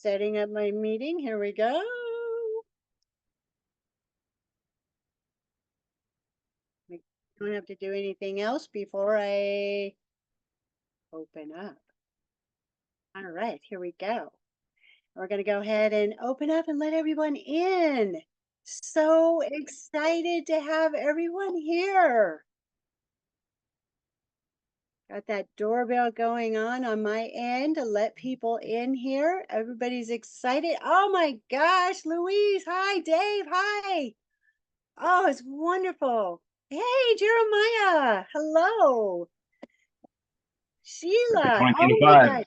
Setting up my meeting. Here we go. I don't have to do anything else before I open up. All right, here we go. We're going to go ahead and open up and let everyone in. So excited to have everyone here. Got that doorbell going on my end to let people in here. Everybody's excited. Oh my gosh, Louise. Hi, Dave. Hi. Oh, it's wonderful. Hey, Jeremiah. Hello. Happy Sheila. Oh my 2025. God.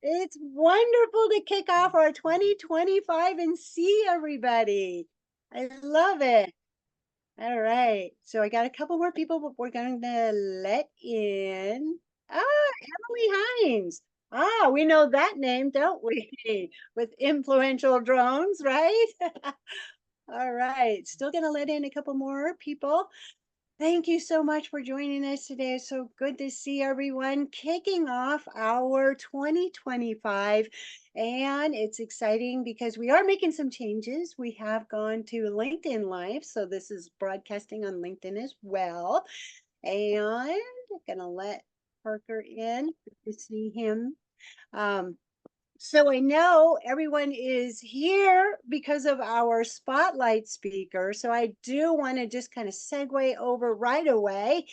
It's wonderful to kick off our 2025 and see everybody. I love it. All right. So I got a couple more people, but we're going to let in. Ah, Emily Hines. Ah, we know that name, don't we? With influential drones, right? All right. Still going to let in a couple more people. Thank you so much for joining us today. It's so good to see everyone kicking off our 2025. And it's exciting because we are making some changes. We have gone to LinkedIn Live. So this is broadcasting on LinkedIn as well. And I'm going to let Parker in to see him. So I know everyone is here because of our spotlight speaker. So I do want to just kind of segue over right away.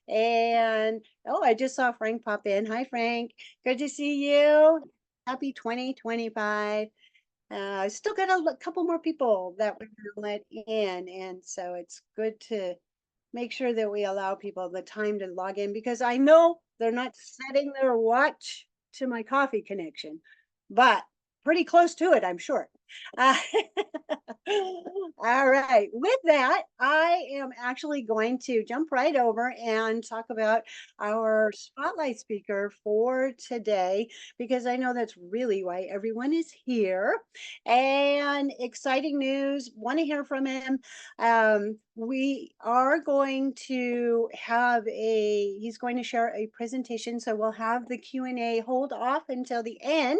And oh, I just saw Frank pop in. Hi, Frank. Good to see you. Happy 2025. Still got a couple more people that we're going to let in. And so it's good to make sure that we allow people the time to log in because I know they're not setting their watch to my coffee connection, but pretty close to it, I'm sure. Uh, all right. With that, I am actually going to jump right over and talk about our spotlight speaker for today because I know that's really why everyone is here. And exciting news, want to hear from him. We are going to have he's going to share a presentation. So we'll have the Q&A hold off until the end.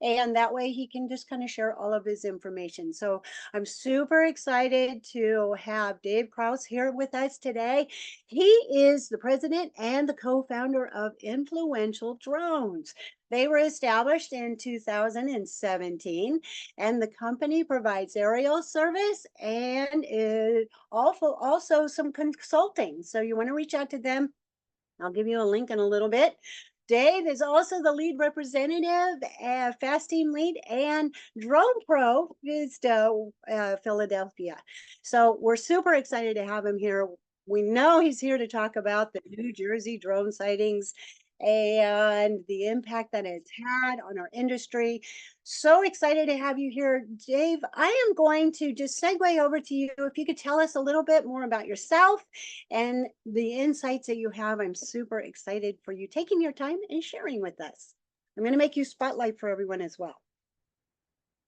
And that way he can just kind of share all of his information. So I'm super excited to have Dave Krause here with us today. He is the president and the co-founder of Influential Drones. They were established in 2017, and the company provides aerial service and also some consulting. So you want to reach out to them. I'll give you a link in a little bit. Dave is also the lead representative, Fast Team lead, and Drone Pro is Philadelphia. So we're super excited to have him here. We know he's here to talk about the New Jersey drone sightings and the impact that it's had on our industry. So excited to have you here, Dave. I am going to just segue over to you. If you could tell us a little bit more about yourself and the insights that you have. I'm super excited for you taking your time and sharing with us. I'm going to make you spotlight for everyone as well.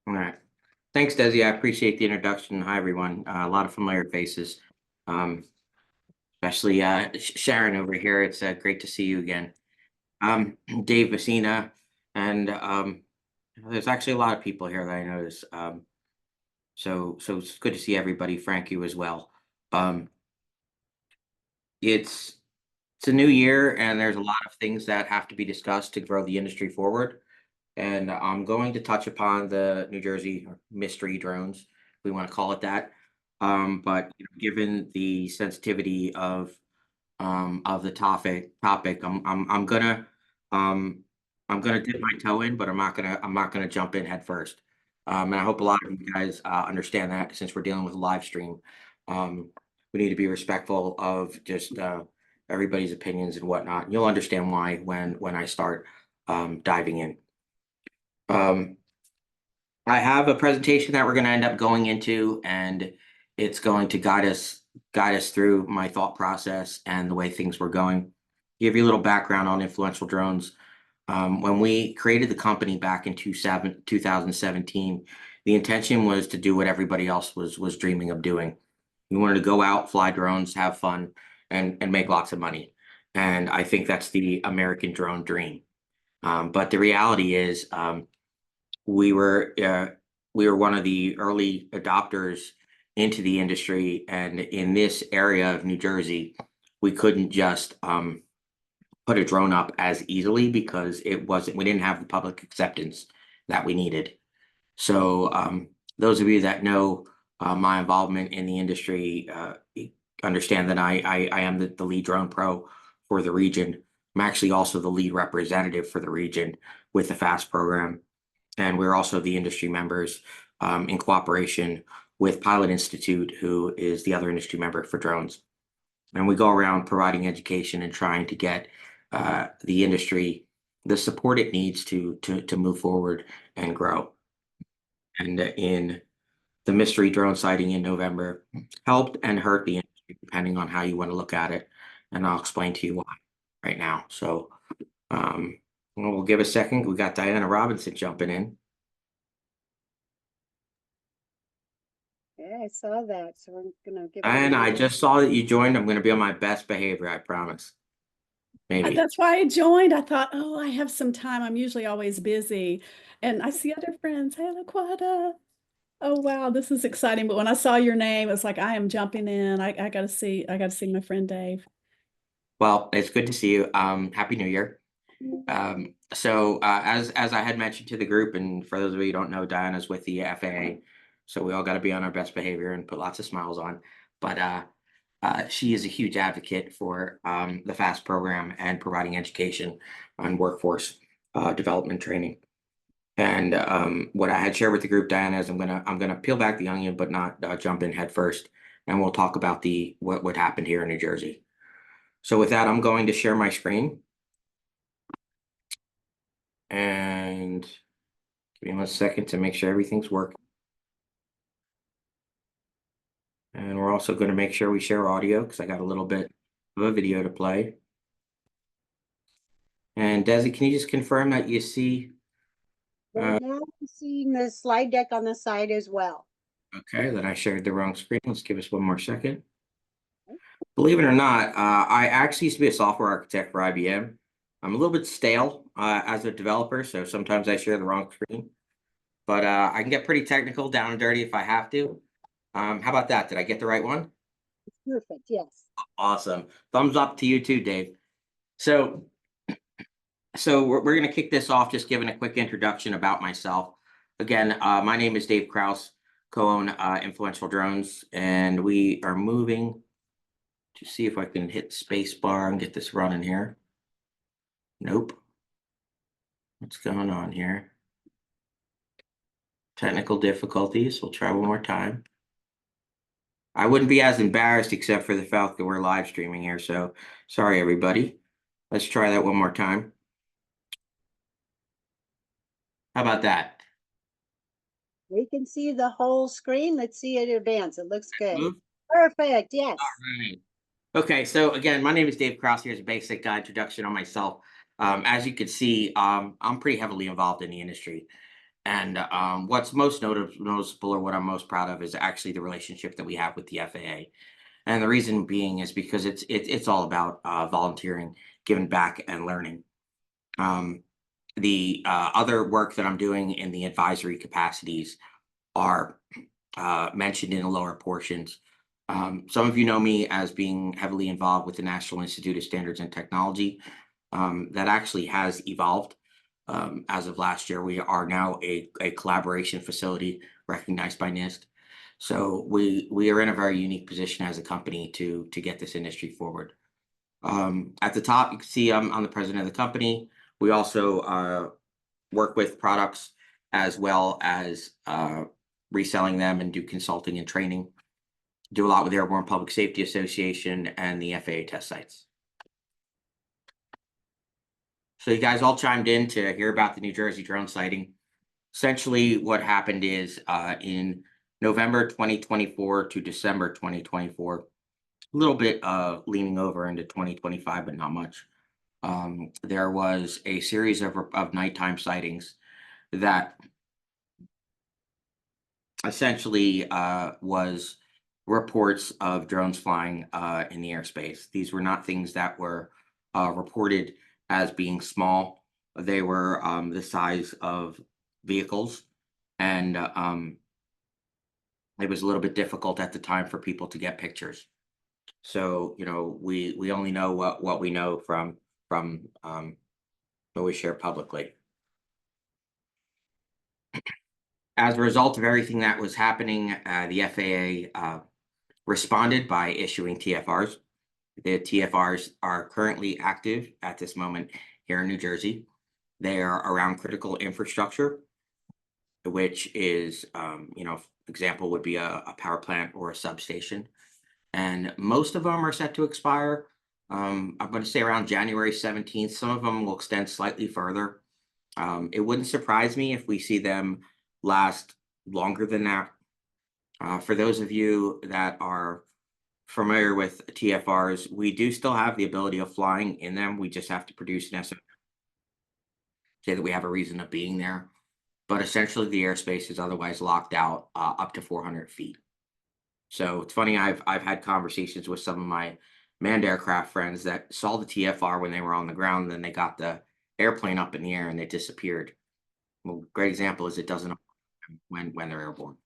All right. Thanks, Desi. I appreciate the introduction. Hi, everyone. A lot of familiar faces, especially Sharon over here. It's great to see you again. Dave Messina, and there's actually a lot of people here that I notice. So it's good to see everybody. Frank, you as well. It's a new year, and there's a lot of things that have to be discussed to grow the industry forward. And I'm going to touch upon the New Jersey mystery drones, we want to call it that. But given the sensitivity of the topic, I'm gonna dip my toe in, but I'm not gonna jump in head first. And I hope a lot of you guys understand that since we're dealing with a live stream, we need to be respectful of just everybody's opinions and whatnot. You'll understand why when I start diving in. I have a presentation that we're going to end up going into, and it's going to guide us through my thought process and the way things were going. Give you a little background on Influential Drones. When we created the company back in 2017, the intention was to do what everybody else was dreaming of doing. We wanted to go out, fly drones, have fun, and make lots of money. And I think that's the American drone dream. But the reality is, we were uh, we were one of the early adopters into the industry, and in this area of New Jersey, we couldn't just put a drone up as easily because we didn't have the public acceptance that we needed. So those of you that know my involvement in the industry understand that I am the lead drone pro for the region. I'm actually also the lead representative for the region with the FAST program. And we're also the industry members in cooperation with Pilot Institute, who is the other industry member for drones. And we go around providing education and trying to get the industry the support it needs to move forward and grow. And in the mystery drone sighting in November helped and hurt the industry, depending on how you want to look at it. And I'll explain to you why right now. So um, we'll give a second. We got Diana Robinson jumping in. Yeah, I saw that. So we're gonna give it a And I minute. just saw that you joined. I'm going to be on my best behavior, I promise. Maybe. That's why I joined. I thought, oh, I have some time. I'm usually always busy. And I see other friends. Hey, Laquata. Oh, wow, this is exciting. But when I saw your name, it's like I am jumping in. I gotta see my friend Dave. Well, it's good to see you. Happy New Year. As I had mentioned to the group, and for those of you who don't know, Diana's with the FAA, so we all got to be on our best behavior and put lots of smiles on. But she is a huge advocate for the FAST program and providing education on workforce development training. And what I had shared with the group, Diana, is I'm gonna peel back the onion, but not jump in head first, and we'll talk about what happened here in New Jersey. So with that, I'm going to share my screen. And give me 1 second to make sure everything's working. And we're also going to make sure we share audio because I got a little bit of a video to play. And Desi, can you just confirm that you see? Right now, I'm seeing the slide deck on the side as well. Okay, then I shared the wrong screen. Let's give us 1 more second. Believe it or not, I actually used to be a software architect for IBM. I'm a little bit stale as a developer, so sometimes I share the wrong screen. But I can get pretty technical, down and dirty if I have to. How about that? Did I get the right one? Perfect. Yes. Awesome. Thumbs up to you too, Dave. So, we're going to kick this off just giving a quick introduction about myself. Again, my name is Dave Krause, co-own Influential Drones, and we are moving to see if I can hit space bar and get this running here. Nope. What's going on here? Technical difficulties. We'll try one more time. I wouldn't be as embarrassed except for the fact that we're live streaming here. So sorry, everybody. Let's try that one more time. How about that? We can see the whole screen. Let's see it advance. It looks good. Move? Perfect. Yes. Right. Okay, so again, my name is Dave Krause. Here's a basic introduction on myself. As you can see, I'm pretty heavily involved in the industry. And what's most noticeable or what I'm most proud of is actually the relationship that we have with the FAA. And the reason being is because it's all about volunteering, giving back, and learning. The other work that I'm doing in the advisory capacities are mentioned in the lower portions. Some of you know me as being heavily involved with the National Institute of Standards and Technology. That actually has evolved. As of last year, we are now a collaboration facility recognized by NIST. So we are in a very unique position as a company to get this industry forward. At the top, you can see I'm the president of the company. We also work with products as well as reselling them and do consulting and training. Do a lot with the Airborne Public Safety Association and the FAA test sites. So you guys all chimed in to hear about the New Jersey drone sighting. Essentially, what happened is in November 2024 to December 2024, a little bit leaning over into 2025, but not much. There was a series of nighttime sightings that essentially was reports of drones flying in the airspace. These were not things that were reported as being small. They were the size of vehicles, and it was a little bit difficult at the time for people to get pictures. So, we only know what we know from what we share publicly. As a result of everything that was happening, the FAA responded by issuing TFRs. The TFRs are currently active at this moment here in New Jersey. They are around critical infrastructure, which is, example would be a power plant or a substation. And most of them are set to expire. I'm going to say around January 17th. Some of them will extend slightly further. It wouldn't surprise me if we see them last longer than that. For those of you that are familiar with TFRs, we do still have the ability of flying in them. We just have to produce an SO, say that we have a reason of being there. But essentially, the airspace is otherwise locked out up to 400 feet. So it's funny. I've had conversations with some of my manned aircraft friends that saw the TFR when they were on the ground, and then they got the airplane up in the air and they disappeared. Well, great example is it doesn't when they're airborne,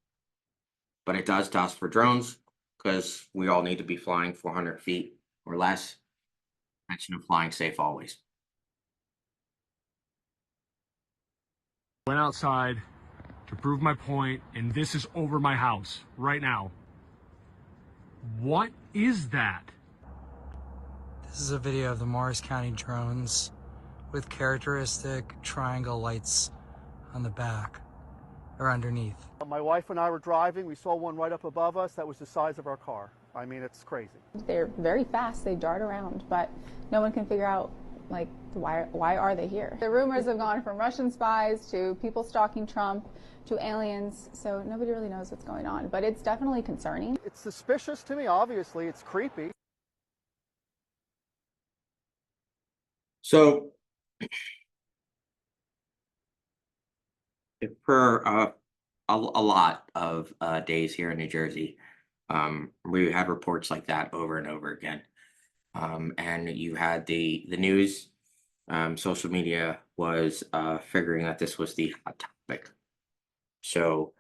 but it does to us for drones because we all need to be flying 400 feet or less. Mention of flying safe always. Went outside to prove my point, and this is over my house right now. What is that? This is a video of the Morris County drones with characteristic triangle lights on the back or underneath. My wife and I were driving. We saw one right up above us that was the size of our car. I mean, it's crazy. They're very fast. They dart around, but no one can figure out, like, why are they here? The rumors have gone from Russian spies to people stalking Trump to aliens, so nobody really knows what's going on, but it's definitely concerning. It's suspicious to me, obviously. It's creepy. So, for a lot of days here in New Jersey, we had reports like that over and over again. And you had the news, social media was figuring that this was the hot topic. So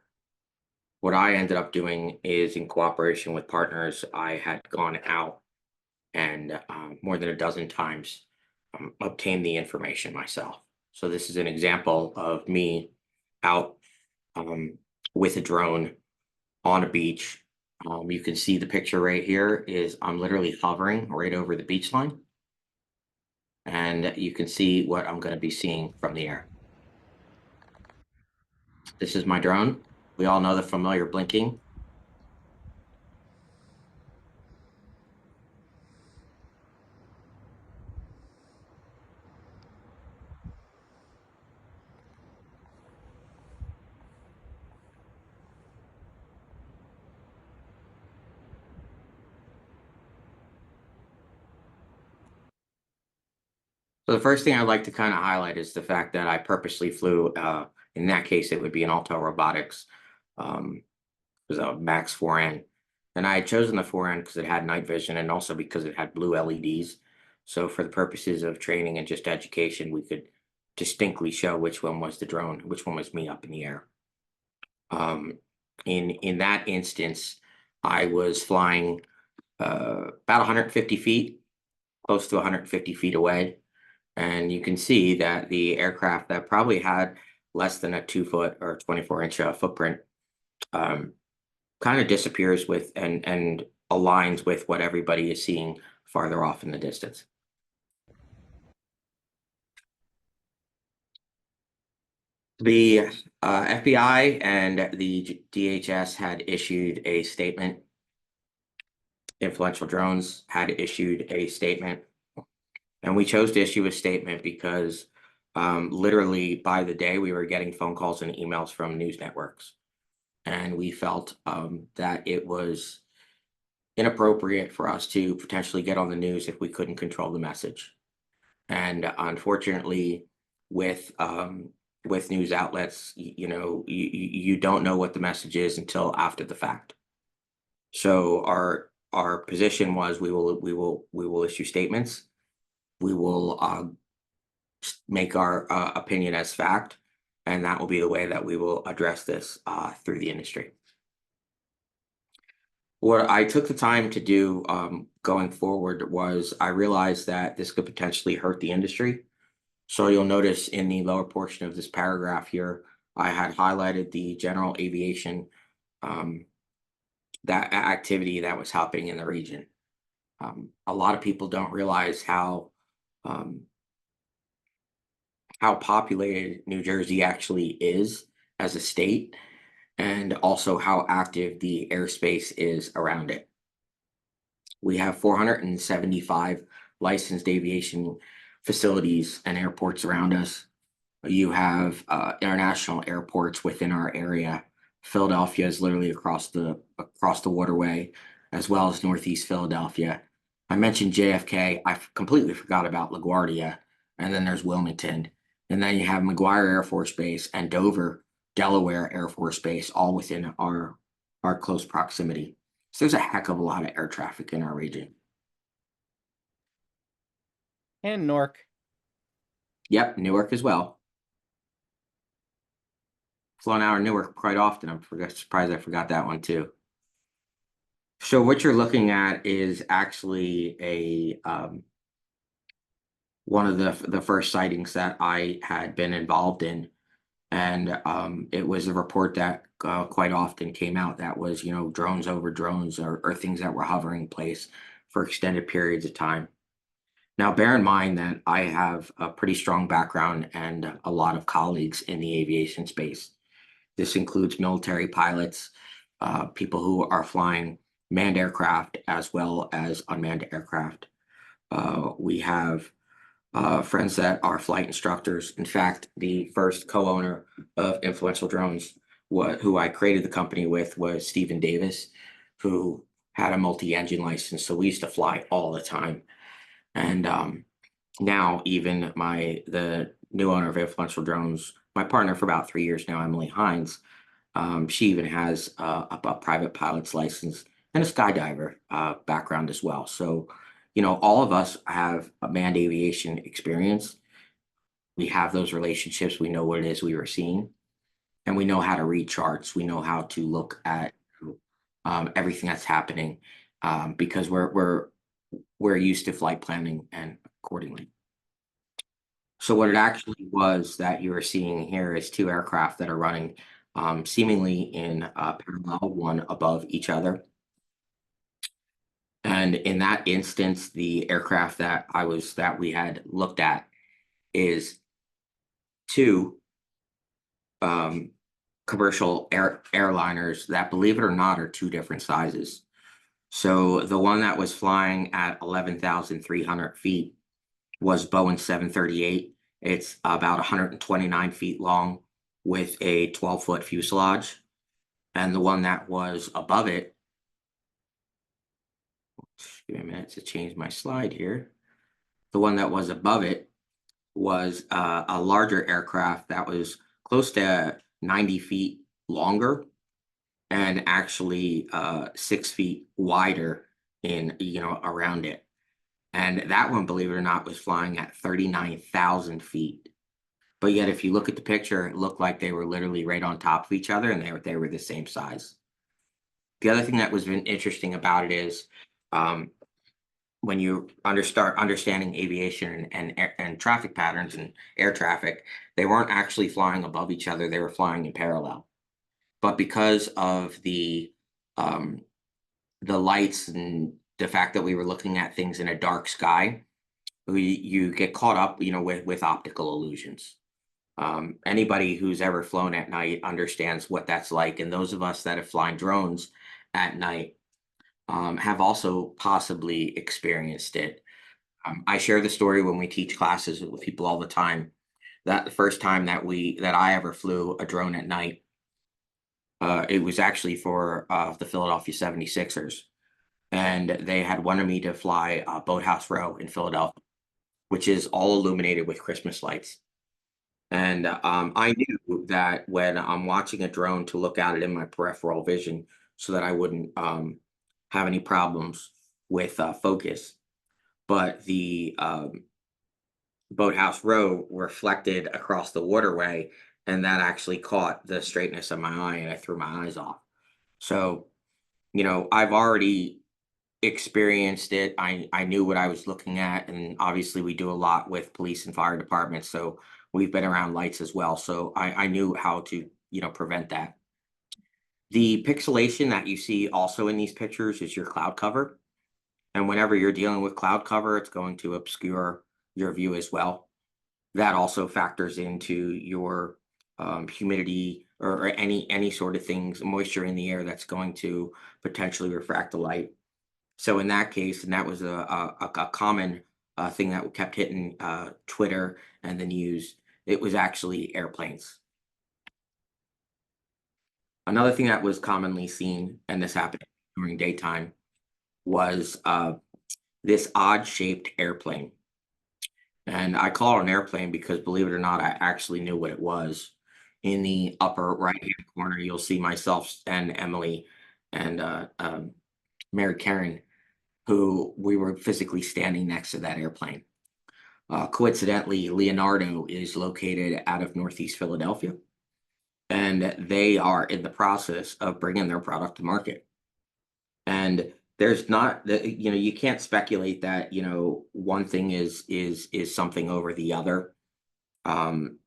what I ended up doing is, in cooperation with partners, I had gone out and more than a dozen times obtained the information myself. So this is an example of me out with a drone on a beach. You can see the picture right here is I'm literally hovering right over the beach line. And you can see what I'm going to be seeing from the air. This is my drone. We all know the familiar blinking. So the first thing I'd like to kind of highlight is the fact that I purposely flew, in that case, it would be an Alto Robotics, it was a Max 4N. And I had chosen the 4N because it had night vision and also because it had blue LEDs. So for the purposes of training and just education, we could distinctly show which one was the drone, which one was me up in the air. In that instance, I was flying about 150 feet, close to 150 feet away. And you can see that the aircraft that probably had less than a 2-foot or 24-inch footprint kind of disappears with and aligns with what everybody is seeing farther off in the distance. The FBI and the DHS had issued a statement. Influential Drones had issued a statement. And we chose to issue a statement because literally by the day we were getting phone calls and emails from news networks. And we felt that it was inappropriate for us to potentially get on the news if we couldn't control the message. And unfortunately, with news outlets, you don't know what the message is until after the fact. So our position was we will issue statements. We will make our opinion as fact, and that will be the way that we will address this through the industry. What I took the time to do going forward was I realized that this could potentially hurt the industry. So you'll notice in the lower portion of this paragraph here, I had highlighted the general aviation um, activity that was happening in the region. A lot of people don't realize um, how populated New Jersey actually is as a state, and also how active the airspace is around it. We have 475 licensed aviation facilities and airports around us. You have international airports within our area. Philadelphia is literally across the waterway, as well as Northeast Philadelphia. I mentioned JFK. I completely forgot about LaGuardia, and then there's Wilmington, and then you have McGuire Air Force Base and Dover, Delaware Air Force Base, all within our close proximity. So there's a heck of a lot of air traffic in our region. And Newark. Yep, Newark as well. Flown out of Newark quite often. I'm surprised I forgot that one too. So what you're looking at is actually a one of the first sightings that I had been involved in, and it was a report that quite often came out that was, you know, drones over drones, or things that were hovering in place for extended periods of time. Now, bear in mind that I have a pretty strong background and a lot of colleagues in the aviation space. This includes military pilots, people who are flying manned aircraft as well as unmanned aircraft. We have friends that are flight instructors. In fact, the first co-owner of Influential Drones, who I created the company with, was Stephen Davis, who had a multi-engine license. So we used to fly all the time. And now even the new owner of Influential Drones, my partner for about 3 years now, Emily Hines, she even has a private pilot's license and a skydiver background as well. So, you know, all of us have a manned aviation experience. We have those relationships. We know what it is we were seeing, and we know how to read charts. We know how to look at everything that's happening because we're used to flight planning and accordingly. So what it actually was that you are seeing here is two aircraft that are running seemingly in parallel, one above each other. And in that instance, the aircraft that we had looked at is two commercial airliners that, believe it or not, are two different sizes. So the one that was flying at 11,300 feet was Boeing 738. It's about 129 feet long with a 12-foot fuselage. And the one that was above it, give me a minute to change my slide here. The one that was above it was a larger aircraft that was close to 90 feet longer and actually 6 feet wider in, you know, around it. And that one, believe it or not, was flying at 39,000 feet. But yet, if you look at the picture, it looked like they were literally right on top of each other, and they were the same size. The other thing that was been interesting about it is when you start understanding aviation and traffic patterns and air traffic, they weren't actually flying above each other; they were flying in parallel. But because of the lights and the fact that we were looking at things in a dark sky, you get caught up, you know, with optical illusions. Anybody who's ever flown at night understands what that's like, and those of us that have flown drones at night have also possibly experienced it. I share the story when we teach classes with people all the time. That the first time that I ever flew a drone at night, it was actually for the Philadelphia 76ers. And they had wanted me to fly Boathouse Row in Philadelphia, which is all illuminated with Christmas lights. And I knew that when I'm watching a drone to look at it in my peripheral vision so that I wouldn't have any problems with focus. But the Boathouse Row reflected across the waterway, and that actually caught the straightness of my eye, and I threw my eyes off. So, I've already experienced it. I knew what I was looking at, and obviously we do a lot with police and fire departments, so we've been around lights as well. So I knew how to, prevent that. The pixelation that you see also in these pictures is your cloud cover. And whenever you're dealing with cloud cover, it's going to obscure your view as well. That also factors into your humidity or any sort of things, moisture in the air that's going to potentially refract the light. So in that case, and that was a common thing that kept hitting Twitter and the news, it was actually airplanes. Another thing that was commonly seen, and this happened during daytime, was this odd shaped airplane. And I call it an airplane because, believe it or not, I actually knew what it was. In the upper right hand corner, you'll see myself and Emily and Mary Karen, who we were physically standing next to that airplane. Coincidentally, Leonardo is located out of Northeast Philadelphia, and they are in the process of bringing their product to market. And there's not you can't speculate that one thing is something over the other. um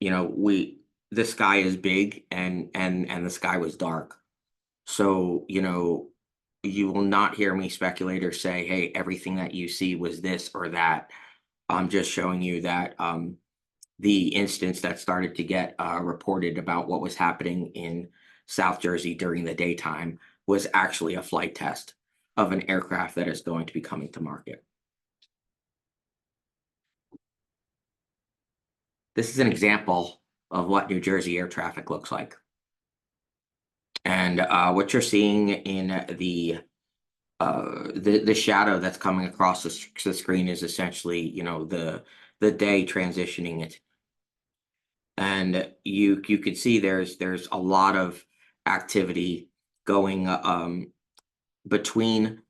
we the sky is big, and the sky was dark. So you will not hear me speculate or say, hey, everything that you see was this or that. I'm just showing you that the instance that started to get reported about what was happening in South Jersey during the daytime was actually a flight test of an aircraft that is going to be coming to market. This is an example of what New Jersey air traffic looks like. And what you're seeing in the shadow that's coming across the screen is essentially, the day transitioning it. And you could see there's a lot of activity going between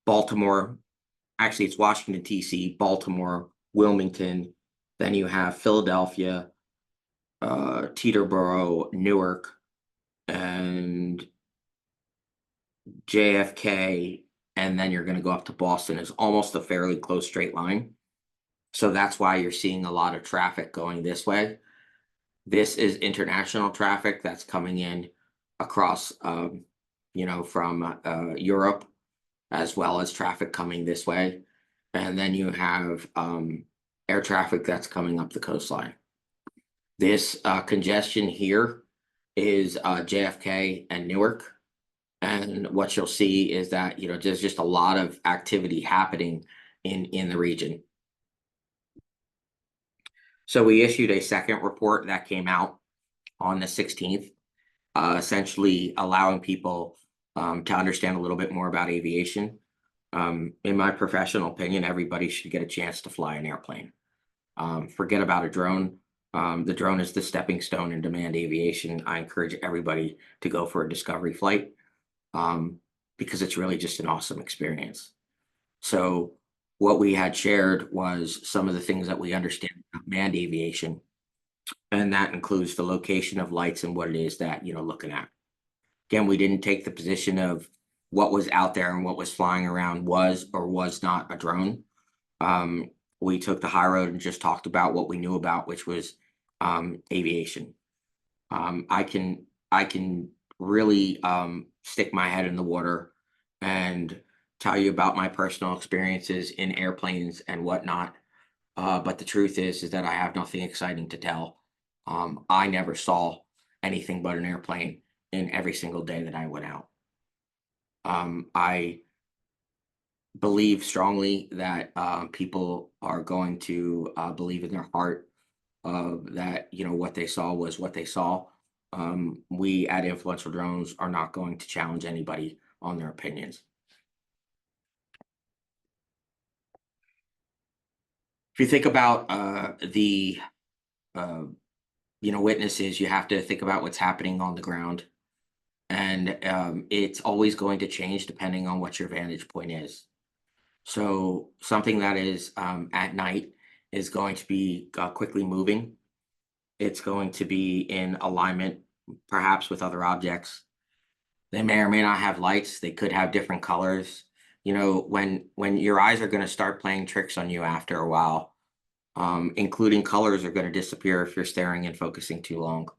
Baltimore. Actually, it's Washington, D.C., Baltimore, Wilmington. Then you have Philadelphia, Teterboro, Newark, and JFK, and then you're going to go up to Boston. Is almost a fairly close straight line. So that's why you're seeing a lot of traffic going this way. This is international traffic that's coming in across, from Europe, as well as traffic coming this way. And then you have air traffic that's coming up the coastline. This congestion here is JFK and Newark. And what you'll see is that, there's just a lot of activity happening in the region. So we issued a second report that came out on the 16th, essentially allowing people to understand a little bit more about aviation. In my professional opinion, everybody should get a chance to fly an airplane. Forget about a drone. The drone is the stepping stone in demand aviation. I encourage everybody to go for a discovery flight because it's really just an awesome experience. So what we had shared was some of the things that we understand about manned aviation, and that includes the location of lights and what it is that looking at. Again, we didn't take the position of what was out there and what was flying around was or was not a drone. We took the high road and just talked about what we knew about, which was aviation. I can really stick my head in the water and tell you about my personal experiences in airplanes and whatnot. But the truth is that I have nothing exciting to tell. I never saw anything but an airplane in every single day that I went out. I believe strongly that people are going to believe in their heart that what they saw was what they saw. We at Influential Drones are not going to challenge anybody on their opinions. If you think about the witnesses, you have to think about what's happening on the ground, and it's always going to change depending on what your vantage point is. So something that is at night is going to be quickly moving. It's going to be in alignment, perhaps with other objects. They may or may not have lights. They could have different colors. You know, when your eyes are going to start playing tricks on you after a while, including colors are going to disappear if you're staring and focusing too long.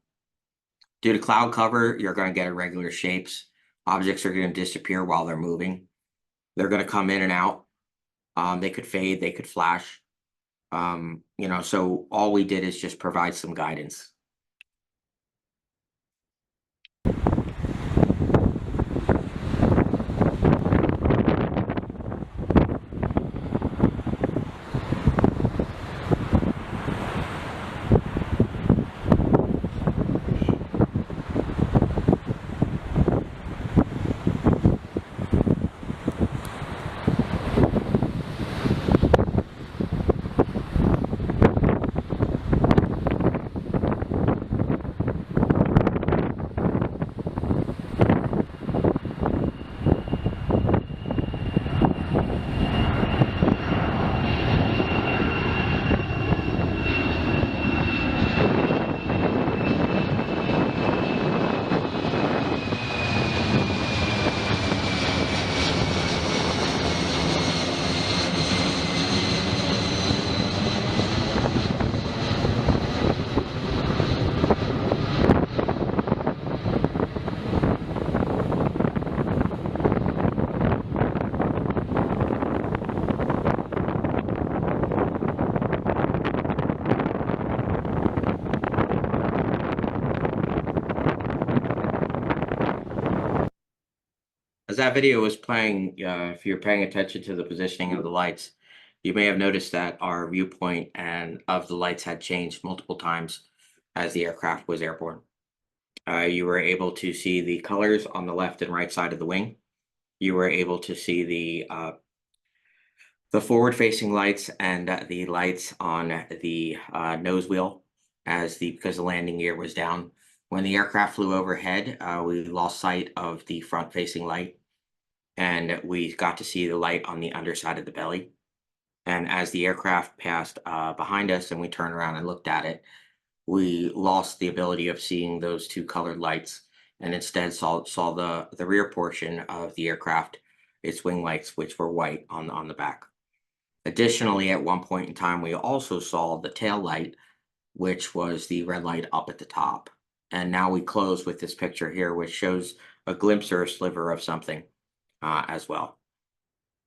Due to cloud cover, you're going to get irregular shapes. Objects are going to disappear while they're moving. They're going to come in and out. They could fade, they could flash. You know, so all we did is just provide some guidance. As that video was playing, if you're paying attention to the positioning of the lights, you may have noticed that our viewpoint and of the lights had changed multiple times as the aircraft was airborne. You were able to see the colors on the left and right side of the wing. You were able to see the forward-facing lights and the lights on the nose wheel because the landing gear was down. When the aircraft flew overhead, we lost sight of the front-facing light, and we got to see the light on the underside of the belly. And as the aircraft passed behind us and we turned around and looked at it, we lost the ability of seeing those two colored lights and instead saw the rear portion of the aircraft, its wing lights, which were white on the back. Additionally, at one point in time, we also saw the tail light, which was the red light up at the top. And now we close with this picture here, which shows a glimpse or a sliver of something as well.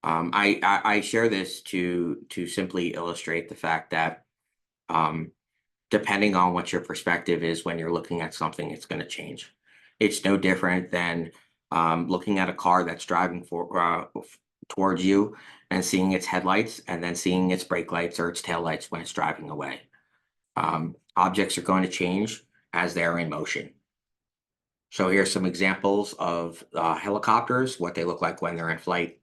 I share this to simply illustrate the fact that depending on what your perspective is when you're looking at something, it's going to change. It's no different than looking at a car that's driving towards you and seeing its headlights and then seeing its brake lights or its tail lights when it's driving away. Objects are going to change as they're in motion. So here's some examples of helicopters, what they look like when they're in flight.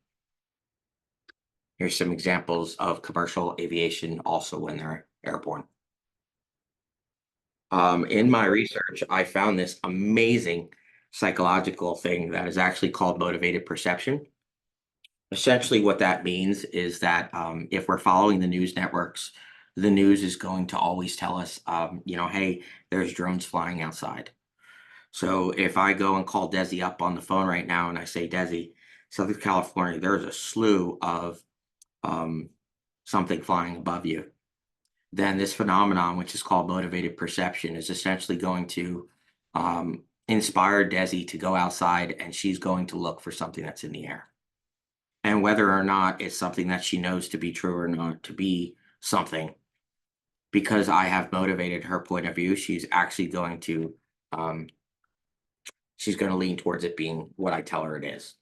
Here's some examples of commercial aviation also when they're airborne. In my research, I found this amazing psychological thing that is actually called motivated perception. Essentially, what that means is that if we're following the news networks, the news is going to always tell us, you know, hey, there's drones flying outside. So if I go and call Desi up on the phone right now and I say, Desi, Southern California, there's a slew of something flying above you, then this phenomenon, which is called motivated perception, is essentially going to inspire Desi to go outside and she's going to look for something that's in the air. And whether or not it's something that she knows to be true or not to be something, because I have motivated her point of view, she's actually going to lean towards it being what I tell her it is.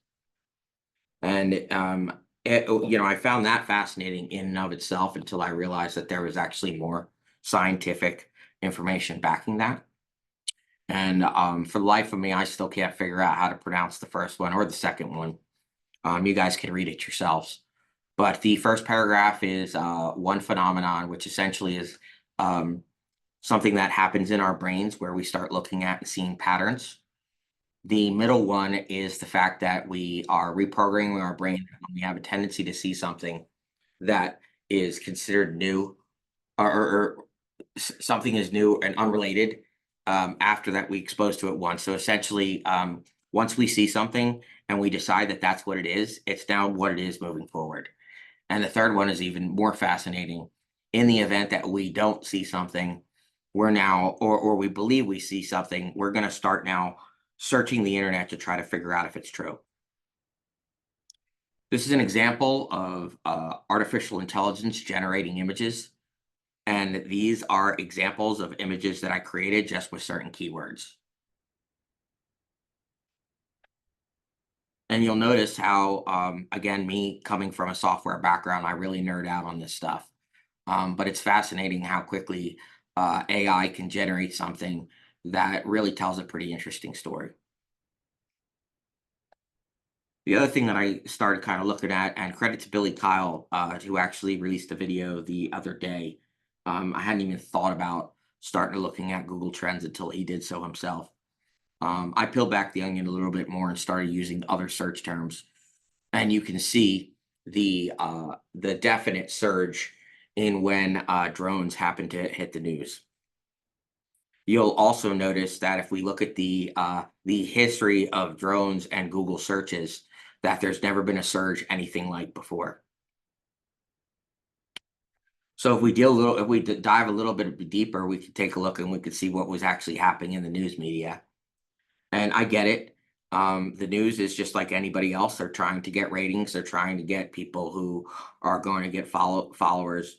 And you know, I found that fascinating in and of itself until I realized that there was actually more scientific information backing that. And for the life of me, I still can't figure out how to pronounce the first one or the second one. You guys can read it yourselves. But the first paragraph is one phenomenon, which essentially is something that happens in our brains where we start looking at and seeing patterns. The middle one is the fact that we are reprogramming our brain. We have a tendency to see something that is considered new or something is new and unrelated, after that we expose to it once. So essentially, once we see something and we decide that that's what it is, it's now what it is moving forward. And the third one is even more fascinating. In the event that we don't see something, we're now, or we believe we see something, we're going to start now searching the internet to try to figure out if it's true. This is an example of artificial intelligence generating images. And these are examples of images that I created just with certain keywords. And you'll notice how, again, me coming from a software background, I really nerd out on this stuff. But it's fascinating how quickly AI can generate something that really tells a pretty interesting story. The other thing that I started kind of looking at, and credit to Billy Kyle, who actually released a video the other day. I hadn't even thought about starting looking at Google Trends until he did so himself. I peeled back the onion a little bit more and started using other search terms, and you can see the definite surge in when drones happen to hit the news. You'll also notice that if we look at the history of drones and Google searches, that there's never been a surge anything like before. So if we dive a little bit deeper, we could take a look and we could see what was actually happening in the news media. And I get it. The news is just like anybody else. They're trying to get ratings. They're trying to get people who are going to get followers.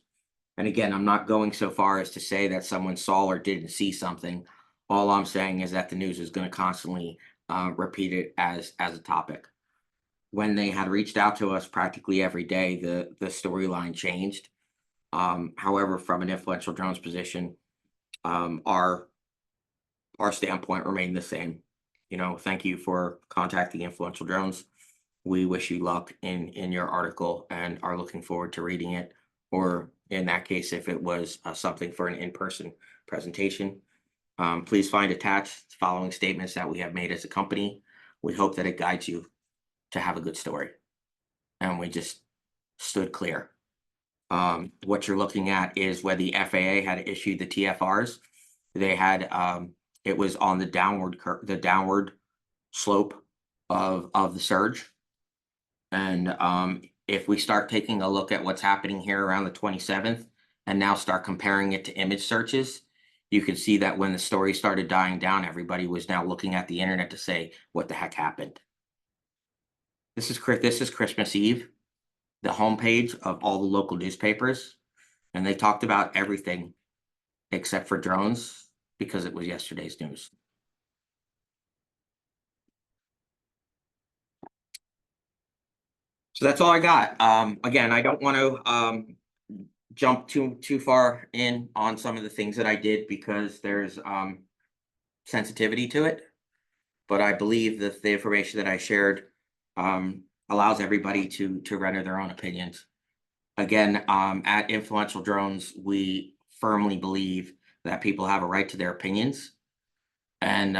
And again, I'm not going so far as to say that someone saw or didn't see something. All I'm saying is that the news is going to constantly repeat it as a topic. When they had reached out to us practically every day, the storyline changed. However, from an influential drones position, our standpoint remained the same. Thank you for contacting Influential Drones. We wish you luck in your article and are looking forward to reading it. Or in that case, if it was something for an in-person presentation, please find attached the following statements that we have made as a company. We hope that it guides you to have a good story. And we just stood clear. What you're looking at is where the FAA had issued the TFRs. They had it was on the downward slope of the surge. And if we start taking a look at what's happening here around the 27th and now start comparing it to image searches, you can see that when the story started dying down, everybody was now looking at the internet to say, what the heck happened? This is Christmas Eve, the homepage of all the local newspapers, and they talked about everything except for drones because it was yesterday's news. So that's all I got. Again, I don't want to jump too far in on some of the things that I did because there's sensitivity to it. But I believe that the information that I shared allows everybody to render their own opinions. Again, at Influential Drones, we firmly believe that people have a right to their opinions. And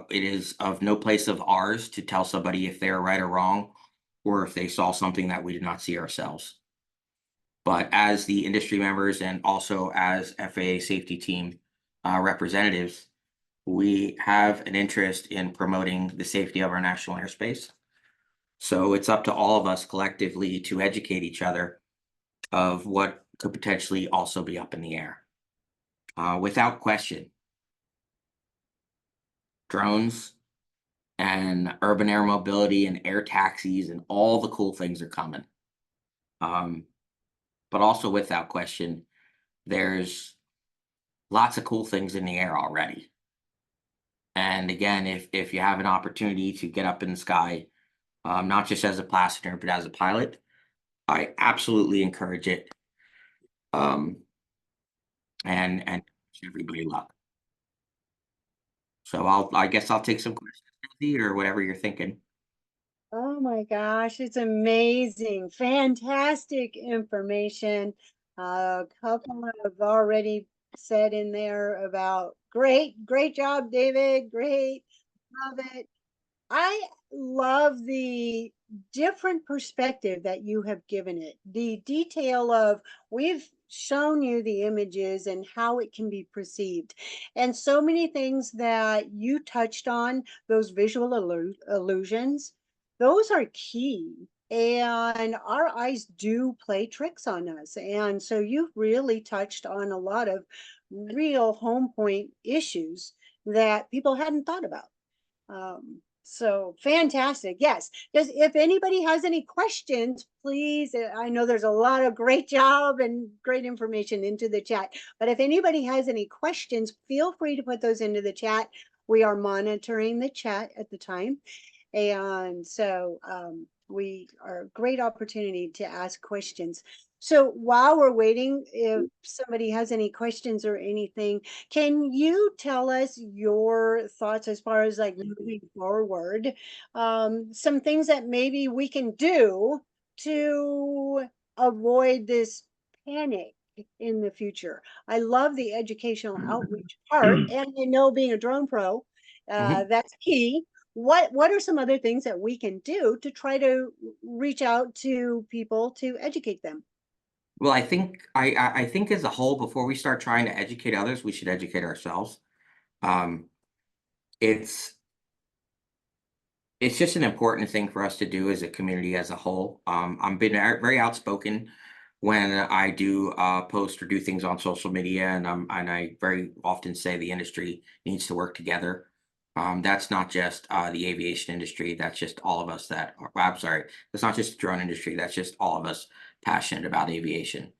it is of no place of ours to tell somebody if they're right or wrong, or if they saw something that we did not see ourselves. But as the industry members and also as FAA safety team representatives, we have an interest in promoting the safety of our national airspace. So it's up to all of us collectively to educate each other of what could potentially also be up in the air. Without question, drones and urban air mobility and air taxis and all the cool things are coming. But also without question, there's lots of cool things in the air already. And again, if you have an opportunity to get up in the sky, not just as a passenger, but as a pilot, I absolutely encourage it. And wish everybody luck. So I guess I'll take some questions, Nancy, or whatever you're thinking. Oh my gosh, it's amazing. Fantastic information. A couple have already said in there about great job, David. Great. Love it. I love the different perspective that you have given it. The detail of we've shown you the images and how it can be perceived. And so many things that you touched on, those visual illusions, those are key. And our eyes do play tricks on us. And so you've really touched on a lot of real home point issues that people hadn't thought about. So fantastic. Yes. Just if anybody has any questions, please. I know there's a lot of great job and great information into the chat, but if anybody has any questions, feel free to put those into the chat. We are monitoring the chat at the time. And so we are a great opportunity to ask questions. So while we're waiting, if somebody has any questions or anything, can you tell us your thoughts as far as like moving forward? Some things that maybe we can do to avoid this panic in the future. I love the educational outreach part, and I know being a drone pro, Mhm. that's key. What are some other things that we can do to try to reach out to people to educate them? Well, I think as a whole, before we start trying to educate others, we should educate ourselves. Um, it's it's just an important thing for us to do as a community as a whole. I'm been very outspoken when I do post or do things on social media, and I very often say the industry needs to work together. That's not just the aviation industry. That's just all of us that. I'm sorry. That's not just the drone industry. That's just all of us passionate about aviation.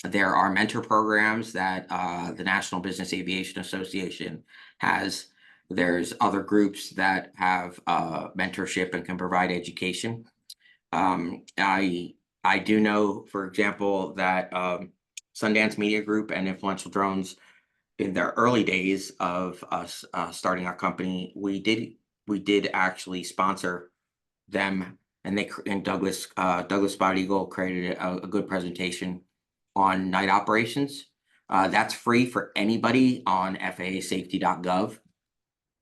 There are mentor programs that the National Business Aviation Association has. There's other groups that have mentorship and can provide education. Um, I I do know, for example, that Sundance Media Group and Influential Drones, in their early days of us starting our company, we did actually sponsor them, and and Douglas Spot Eagle created a good presentation on night operations. That's free for anybody on FAAsafety.gov.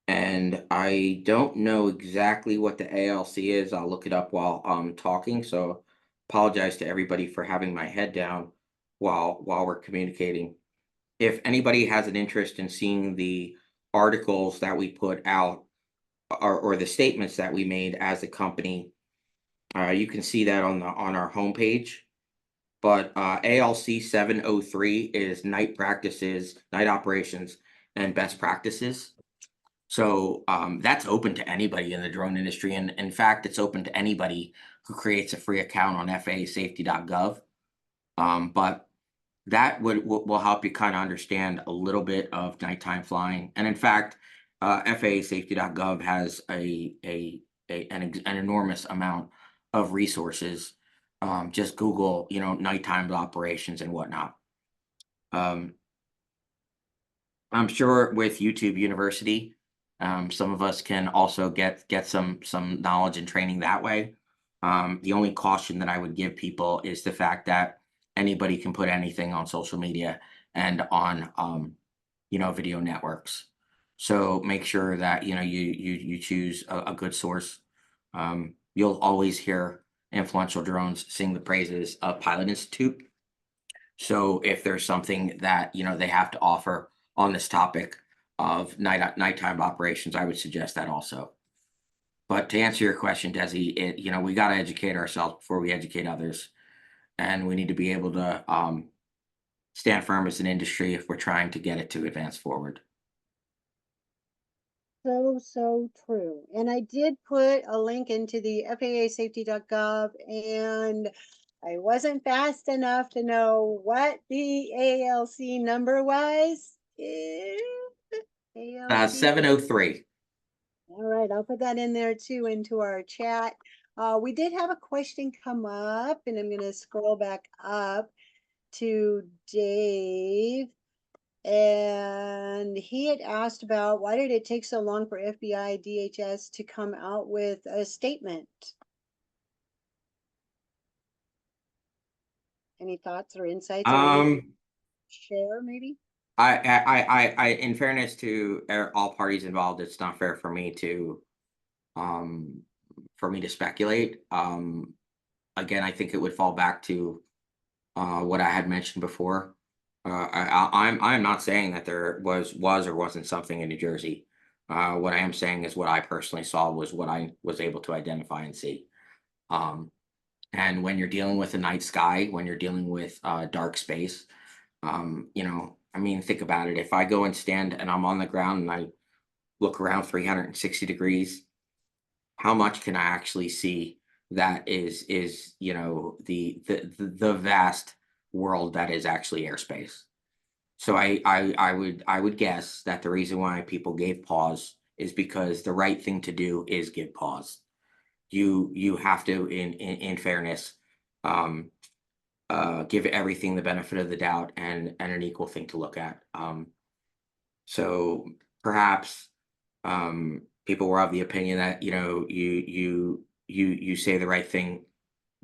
And I don't know exactly what the ALC is. I'll look it up while I'm talking. So apologize to everybody for having my head down while we're communicating. If anybody has an interest in seeing the articles that we put out, or the statements that we made as a company, you can see that on our homepage. But ALC 703 is night practices, night operations, and best practices. So that's open to anybody in the drone industry, and in fact, it's open to anybody who creates a free account on FAAsafety.gov. But that will help you kind of understand a little bit of nighttime flying. And in fact, FAAsafety.gov has an enormous amount of resources. Just Google, nighttime operations and whatnot. Um, I'm sure with YouTube University, some of us can also get some knowledge and training that way. The only caution that I would give people is the fact that anybody can put anything on social media and on video networks. So make sure that you choose a good source. You'll always hear Influential Drones sing the praises of Pilot Institute. So if there's something that they have to offer on this topic of nighttime operations, I would suggest that also. But to answer your question, Desi, we got to educate ourselves before we educate others, and we need to be able to stand firm as an industry if we're trying to get it to advance forward. So true. And I did put a link into the FAAsafety.gov, and I wasn't fast enough to know what the ALC number was. ALC. 703. All right, I'll put that in there too into our chat. We did have a question come up, and I'm going to scroll back up to Dave. And he had asked about why did it take so long for FBI DHS to come out with a statement? Any thoughts or insights or anything to share maybe? In fairness to all parties involved, it's not fair for me to speculate. Again, I think it would fall back to what I had mentioned before. I'm not saying that there was or wasn't something in New Jersey. What I am saying is what I personally saw was what I was able to identify and see. Um, and when you're dealing with a night sky, when you're dealing with dark space, you know, I mean, think about it. If I go and stand and I'm on the ground and I look around 360 degrees, how much can I actually see that is, you know, the vast world that is actually airspace. So I would guess that the reason why people gave pause is because the right thing to do is give pause. You have to, in fairness, um give everything the benefit of the doubt and an equal thing to look at. So perhaps people were of the opinion that, you know, you say the right thing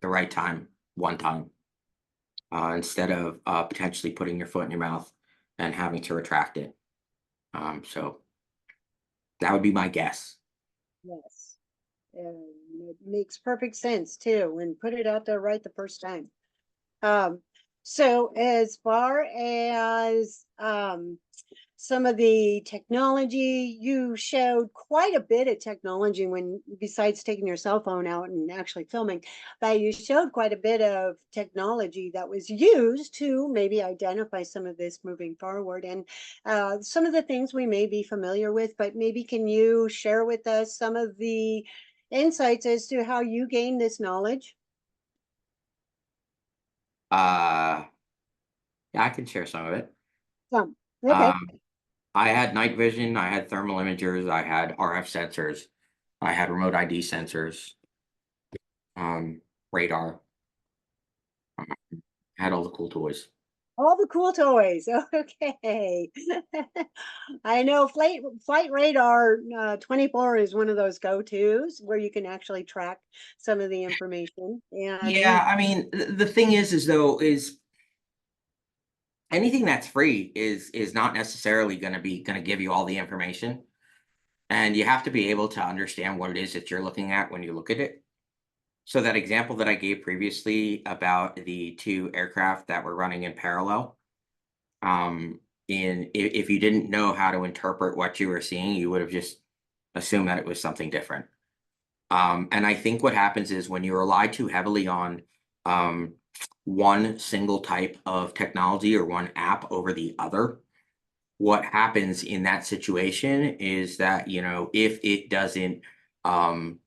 the right time, one time, instead of potentially putting your foot in your mouth and having to retract it. So that would be my guess. Yes. And it makes perfect sense too, and put it out there right the first time. Um, so as far as some of the technology, you showed quite a bit of technology when, besides taking your cell phone out and actually filming, but you showed quite a bit of technology that was used to maybe identify some of this moving forward, and some of the things we may be familiar with, but maybe can you share with us some of the insights as to how you gained this knowledge? Uh, yeah, I can share some of it. Some. Okay. Um, I had night vision, I had thermal imagers, I had RF sensors, I had remote ID sensors, radar, had all the cool toys. All the cool toys. Okay. I know flight radar 24 is one of those go-tos where you can actually track some of the information. And Yeah, we I mean, the thing is though, is anything that's free is not necessarily gonna give you all the information. And you have to be able to understand what it is that you're looking at when you look at it. So that example that I gave previously about the two aircraft that were running in parallel, if you didn't know how to interpret what you were seeing, you would have just assumed that it was something different. And I think what happens is when you rely too heavily on um, one single type of technology or one app over the other, what happens in that situation is that, you know, um,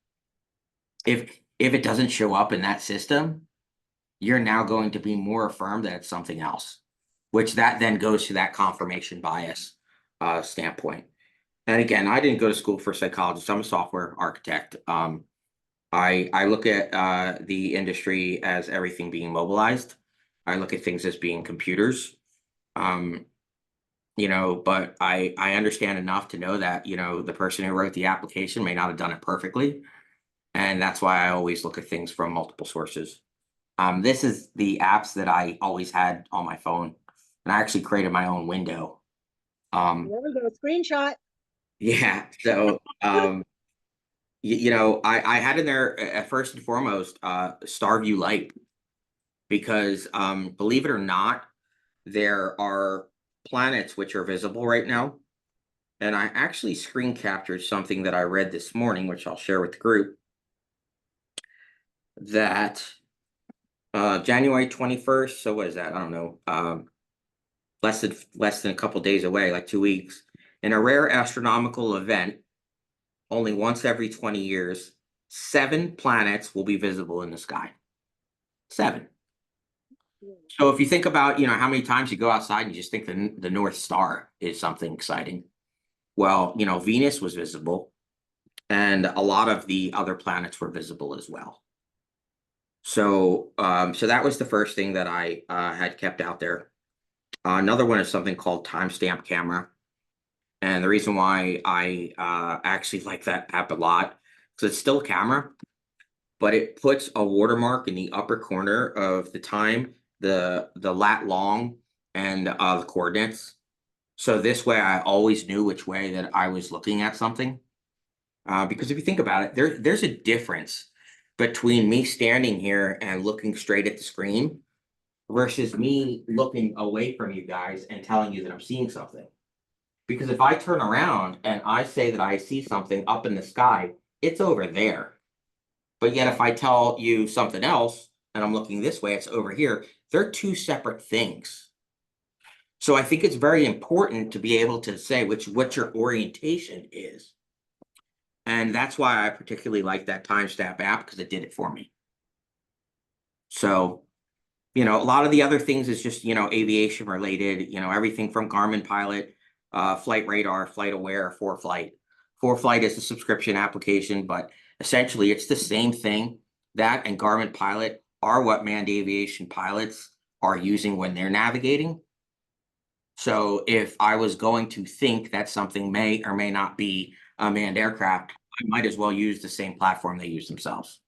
if it doesn't show up in that system, you're now going to be more affirmed that it's something else, which that then goes to that confirmation bias standpoint. And again, I didn't go to school for psychology. I'm a software architect. I look at the industry as everything being mobilized. I look at things as being computers. Um, you know, but I understand enough to know that, you know, the person who wrote the application may not have done it perfectly. And that's why I always look at things from multiple sources. This is the apps that I always had on my phone, and I actually created my own window. Um, there we go, screenshot. yeah, so you know, I had in there at first and foremost Starview Light because believe it or not, there are planets which are visible right now. And I actually screen captured something that I read this morning, which I'll share with the group, that January 21st, so what is that? I don't know. Less than a couple days away, like 2 weeks. In a rare astronomical event, only once every 20 years, 7 planets will be visible in the sky. 7. So if you think about, you know, how many times you go outside and you just think the North Star is something exciting. Well, you know, Venus was visible, and a lot of the other planets were visible as well. So, so that was the first thing that I had kept out there. Another one is something called timestamp camera. And the reason why I actually like that app a lot, because it's still a camera, but it puts a watermark in the upper corner of the time, the lat long, and the coordinates. So this way I always knew which way that I was looking at something. Because if you think about it, there's a difference between me standing here and looking straight at the screen versus me looking away from you guys and telling you that I'm seeing something. Because if I turn around and I say that I see something up in the sky, it's over there. But yet if I tell you something else and I'm looking this way, it's over here. They're two separate things. So I think it's very important to be able to say what your orientation is. And that's why I particularly like that timestamp app, because it did it for me. So, a lot of the other things is just, aviation related, everything from Garmin Pilot, Flight Radar, Flight Aware, ForeFlight. ForeFlight is a subscription application, but essentially it's the same thing. That and Garmin Pilot are what manned aviation pilots are using when they're navigating. So if I was going to think that something may or may not be a manned aircraft, I might as well use the same platform they use themselves.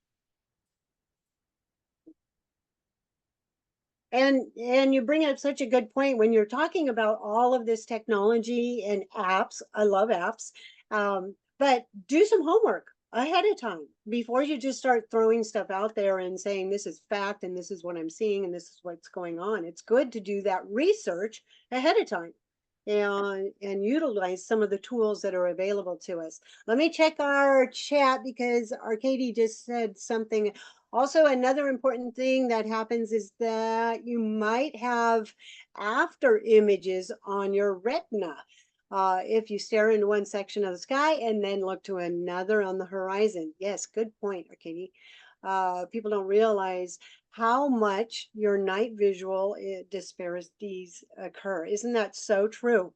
And you bring up such a good point when you're talking about all of this technology and apps. I love apps. But do some homework ahead of time before you just start throwing stuff out there and saying this is fact and this is what I'm seeing and this is what's going on. It's good to do that research ahead of time and utilize some of the tools that are available to us. Let me check our chat because Arcady just said something. Also, another important thing that happens is that you might have after images on your retina. If you stare into one section of the sky and then look to another on the horizon. Yes, good point, Arcady. People don't realize how much your night visual disparities occur. Isn't that so true?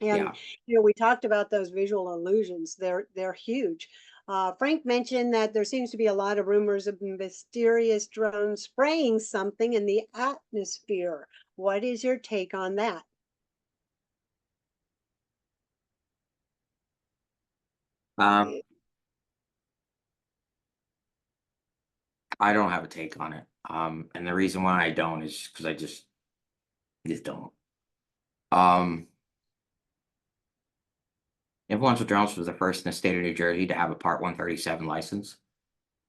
And Yeah. we talked about those visual illusions. They're huge. Frank mentioned that there seems to be a lot of rumors of mysterious drones spraying something in the atmosphere. What is your take on that? Um, I don't have a take on it. And the reason why I don't is because I just don't. Um, Influential Drones was the first in the state of New Jersey to have a Part 137 license.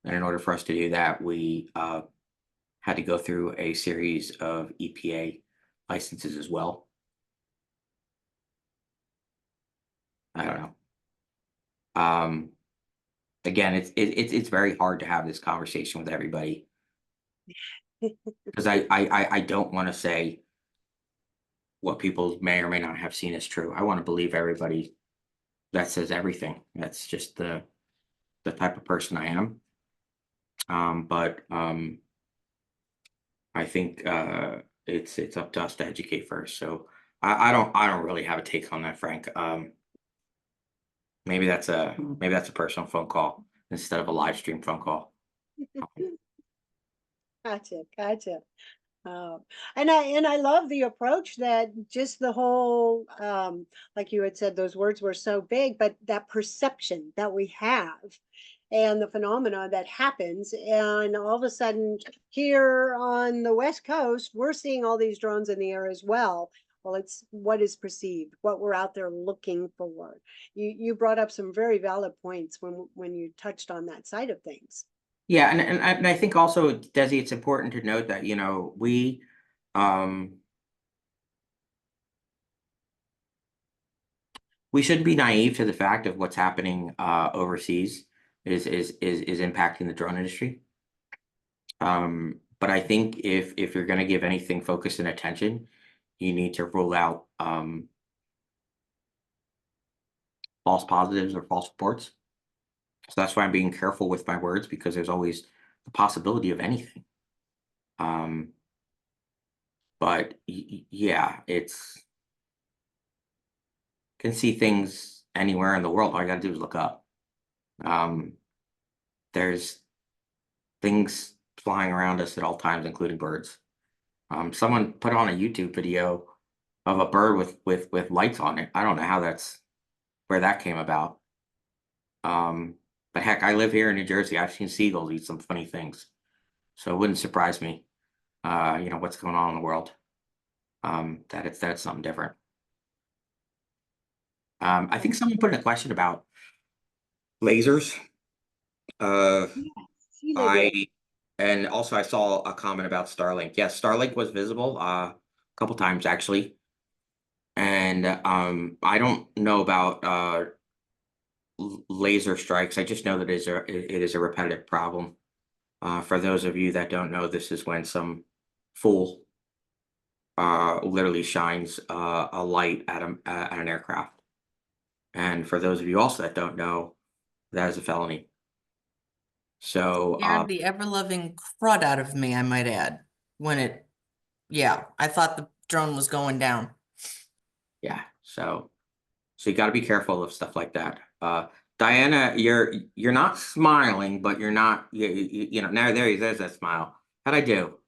And in order for us to do that, we had to go through a series of EPA licenses as well. I don't know. Again, it's very hard to have this conversation with everybody because I don't want to say what people may or may not have seen as true. I want to believe everybody that says everything. That's just the type of person I am. But I think it's up to us to educate first. So I don't really have a take on that, Frank. Maybe that's a personal phone call instead of a live stream phone call. Gotcha. Um, and I love the approach that just the whole like you had said, those words were so big, but that perception that we have and the phenomena that happens, and all of a sudden here on the West Coast, we're seeing all these drones in the air as well. Well, it's what is perceived, what we're out there looking for. You brought up some very valid points when you touched on that side of things. Yeah, and I think also, Desi, it's important to note that we shouldn't be naive to the fact of what's happening overseas is impacting the drone industry. But I think if you're going to give anything focus and attention, you need to rule out false positives or false reports. So that's why I'm being careful with my words, because there's always the possibility of anything. But yeah, can see things anywhere in the world. All you gotta do is look up. There's things flying around us at all times, including birds. Someone put on a YouTube video of a bird with lights on it. I don't know where that came about. But heck, I live here in New Jersey. I've seen seagulls eat some funny things, so it wouldn't surprise me. What's going on in the world. That's something different. I think someone put in a question about lasers. Yes, see, they I did. And also I saw a comment about Starlink. Yes, Starlink was visible a couple times actually. And I don't know about laser strikes. I just know that it is a repetitive problem. For those of you that don't know, this is when some fool literally shines a light at at an aircraft. And for those of you also that don't know, that is a felony. So Scared the ever-loving crud out of me, I might add. Yeah, I thought the drone was going down. yeah, so you got to be careful of stuff like that. Diana, you're not smiling, but you're not you know now there's that smile. How'd I do?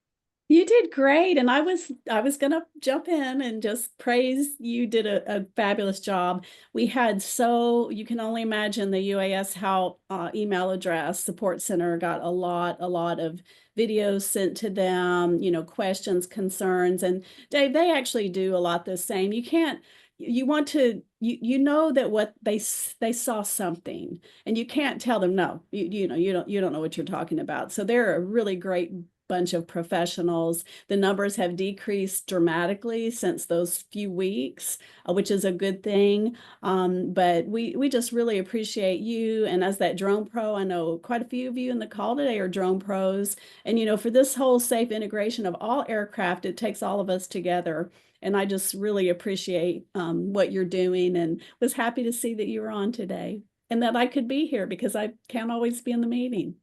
You did great, and I was gonna jump in and just praise you did a fabulous job. We had you can only imagine the UAS how email address support center got a lot of videos sent to them, questions, concerns, and Dave, they actually do a lot the same. You can't you want to you know that what they saw something, and you can't tell them no, you don't know what you're talking about. So they're a really great bunch of professionals. The numbers have decreased dramatically since those few weeks, which is a good thing. But we just really appreciate you. And as that drone pro, I know quite a few of you in the call today are drone pros. And for this whole safe integration of all aircraft, it takes all of us together. And I just really appreciate what you're doing, and was happy to see that you were on today and that I could be here because I can't always be in the meeting.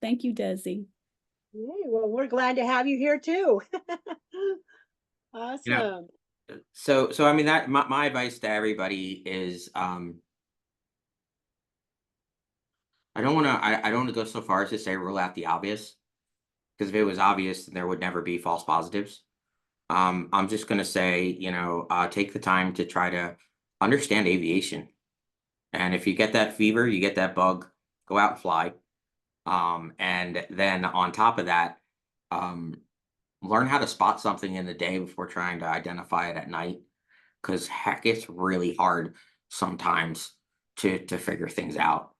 Thank you, Desi. Yay, well, we're glad to have you here too. You know, Awesome. so I mean that my advice to everybody is I don't want to go so far as to say rule out the obvious, because if it was obvious, then there would never be false positives. I'm just gonna say, take the time to try to understand aviation. And if you get that fever, you get that bug, go out and fly. And then on top of that, um, learn how to spot something in the day before trying to identify it at night. Because heck, it's really hard sometimes to figure things out.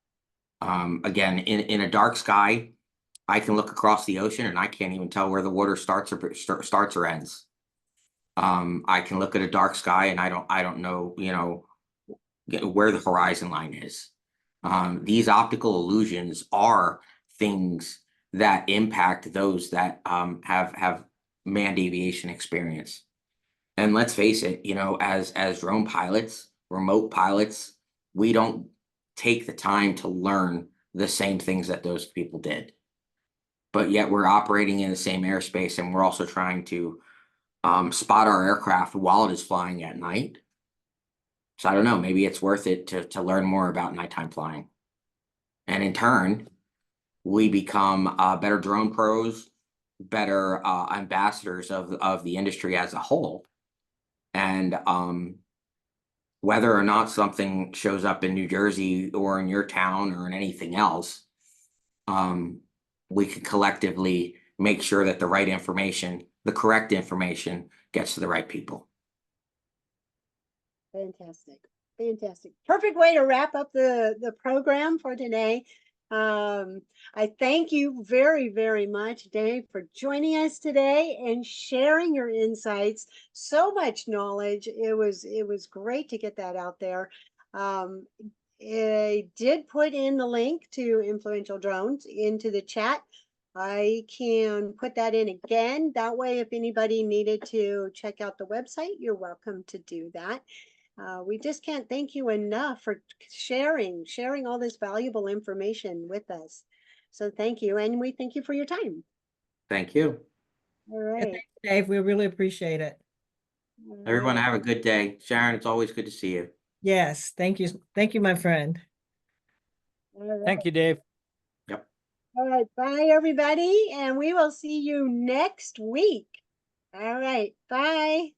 Again, in a dark sky, I can look across the ocean and I can't even tell where the water starts or ends. I can look at a dark sky and I don't know, where the horizon line is. These optical illusions are things that impact those that have manned aviation experience. And let's face it, as drone pilots, remote pilots, we don't take the time to learn the same things that those people did. But yet we're operating in the same airspace, and we're also trying to spot our aircraft while it is flying at night. So I don't know, maybe it's worth it to learn more about nighttime flying. And in turn, we become better drone pros, better ambassadors of the industry as a whole. And whether or not something shows up in New Jersey or in your town or in anything else, we can collectively make sure that the right information, the correct information, gets to the right people. Fantastic. Fantastic. Perfect way to wrap up the program for today. I thank you very, very much, Dave, for joining us today and sharing your insights. So much knowledge. It was great to get that out there. I did put in the link to Influential Drones into the chat. I can put that in again. That way, if anybody needed to check out the website, you're welcome to do that. We just can't thank you enough for sharing all this valuable information with us. So thank you, and we thank you for your time. Thank you. All Yeah, right. thanks, Dave. We really appreciate it. All Everyone right. have a good day. Sharon, it's always good to see you. Yes, thank you. Thank you, my friend. All right. Thank you, Dave. Yep. All right. Bye, everybody, and we will see you next week. All right. Bye.